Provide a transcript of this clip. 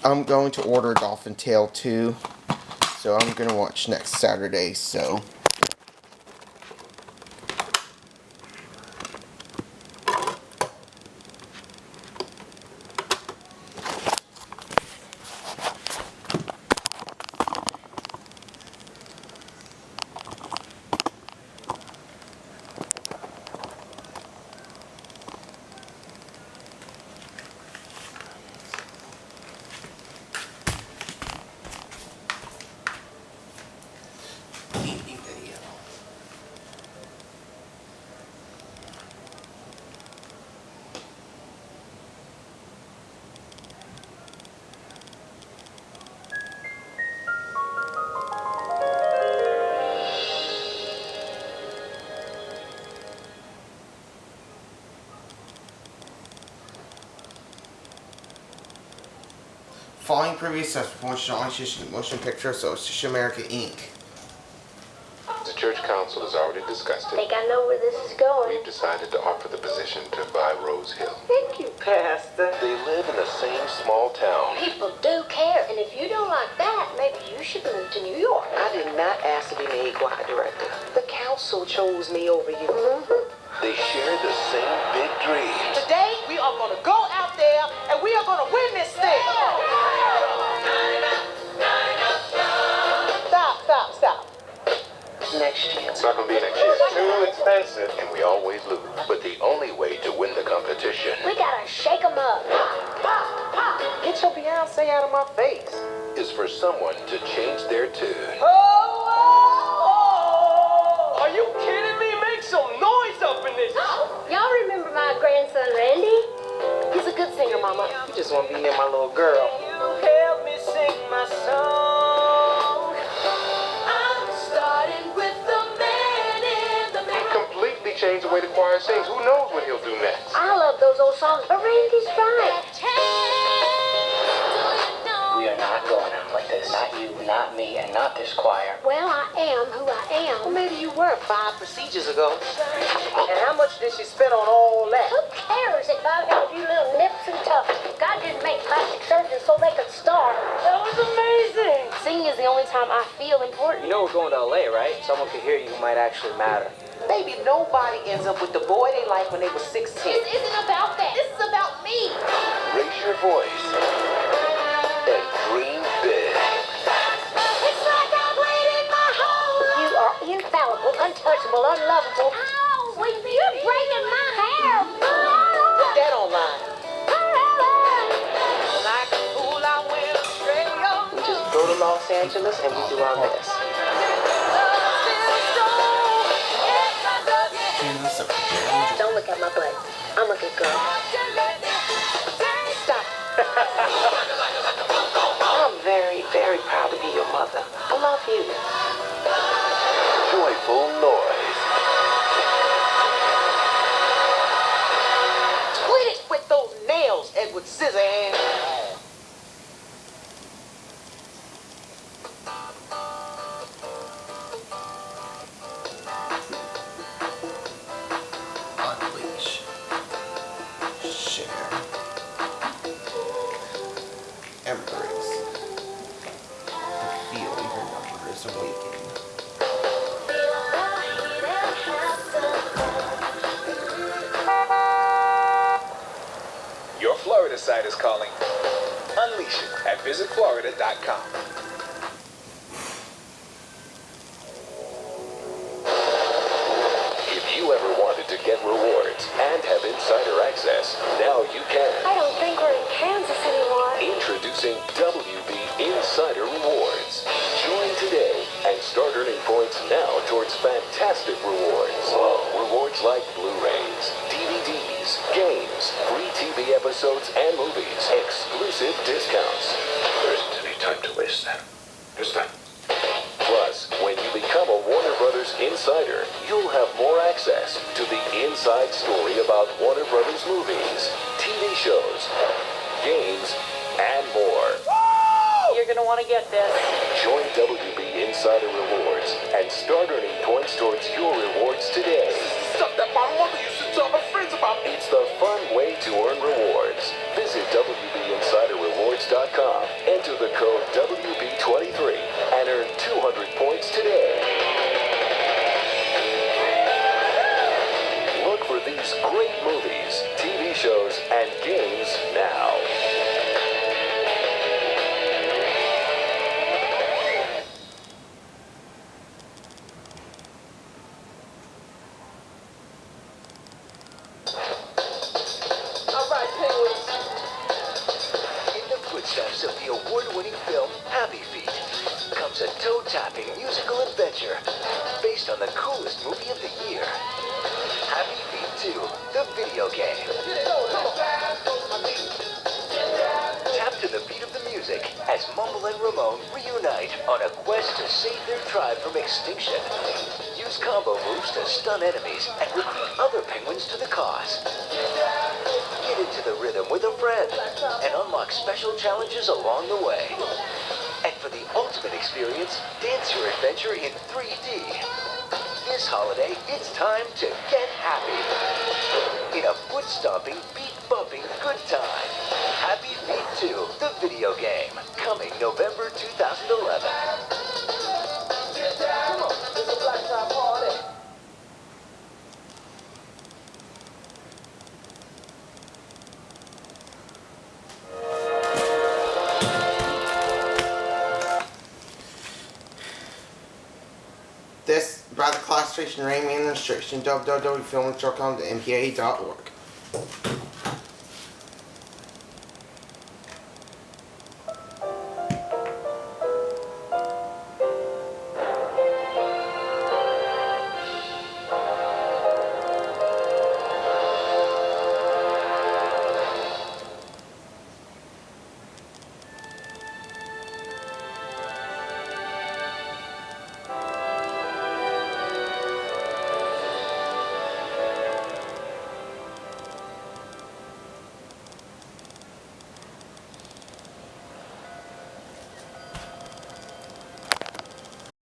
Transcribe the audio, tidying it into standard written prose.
I'm going to order Dolphin Tale 2. So I'm going to watch next Saturday, so... Following previous promotion motion picture Association America Inc. The church council has already discussed I it. think I know where this is going. We've decided to offer the position to buy Rose Hill. Thank you, Pastor. They live in the same small town. People do care, and if you don't like that, maybe you should move to New York. I did not ask to be made choir director. The council chose me over you. They share the same big dreams. Today, we are going to go out there, and we are going to win this thing. Stop. Next year. It's not going to be next year. Too expensive, and we always lose. But the only way to win the competition We gotta shake 'em up. Get your Beyonce out of my face. is for someone to change their tune. Are you kidding me? Make some noise up in this. Y'all remember my grandson, Randy? He's a good singer, Mama. You just want to be near my little girl. You help me sing my song. I'm starting with the man in the He mirror. completely changed the way the choir sings. Who knows what he'll do next? I love those old songs, but Randy's right. We are not going out like this. Not you, not me, and not this choir. Well, I am who I Well, am. maybe you were 5 procedures ago. And how much did she spend on all that? Who cares if I had a few little nips and tucks? God didn't make plastic surgeons so they could starve. That was amazing. Singing is the only time I feel important. You know we're going to LA, right? Someone could hear you who might actually matter. Baby, nobody ends up with the boy they like when they were 16. This isn't about that. This is about me. Raise your voice and dream big. It's like I've waited my whole life. You are infallible, untouchable, unlovable. Ow, you're breaking my hair. Put that online. Like a fool, I went astray. We just go to Los Angeles and we do our best. Don't look at my butt. I'm a good girl. Stop. I'm very, very proud to be your mother. I love you. Joyful noise. Quit it with those nails, Edward Scissorhands. Unleash. Share. Embrace. Feel your wonders awaken. Your Florida site is calling. Unleash it at visitflorida.com. If you ever wanted to get rewards and have insider access, now you can. I don't think we're in Kansas anymore. Introducing WB Insider Rewards. Join today and start earning points now towards fantastic rewards. Rewards like Blu-rays, DVDs, games, free TV episodes and movies, exclusive discounts. There isn't any time to waste then. Just that. Plus, when you become a Warner Brothers Insider, you'll have more access to the inside story about Warner Brothers movies, TV shows, games, and more. You're gonna want to get this. Join WB Insider Rewards and start earning points towards your rewards today. Stuff that my mother used to tell my friends about. It's the fun way to earn rewards. Visit WBInsiderRewards.com TheMovieTV&ShowGuy.com. Enter the code WB23 and earn 200 points today. Look for these great movies, TV shows, and games now. In the footsteps of the award-winning film Happy Feet comes a toe-tapping musical adventure based on the coolest movie of the year, Happy Feet 2, the video game. Tap to the beat of the music as Mumble and Ramon reunite on a quest to save their tribe from extinction. Use combo moves to stun enemies and recruit other penguins to the cause. Get into the rhythm with a friend and unlock special challenges along the way. And for the ultimate experience, dance your adventure in 3D. This holiday, it's time to get happy. In a foot-stomping, beat-bumping good time. Happy Feet 2, the video game. Coming November 2011. Come on, it's a black tie party. This by the class station Rain Administration, www.filming.com, MPA.org.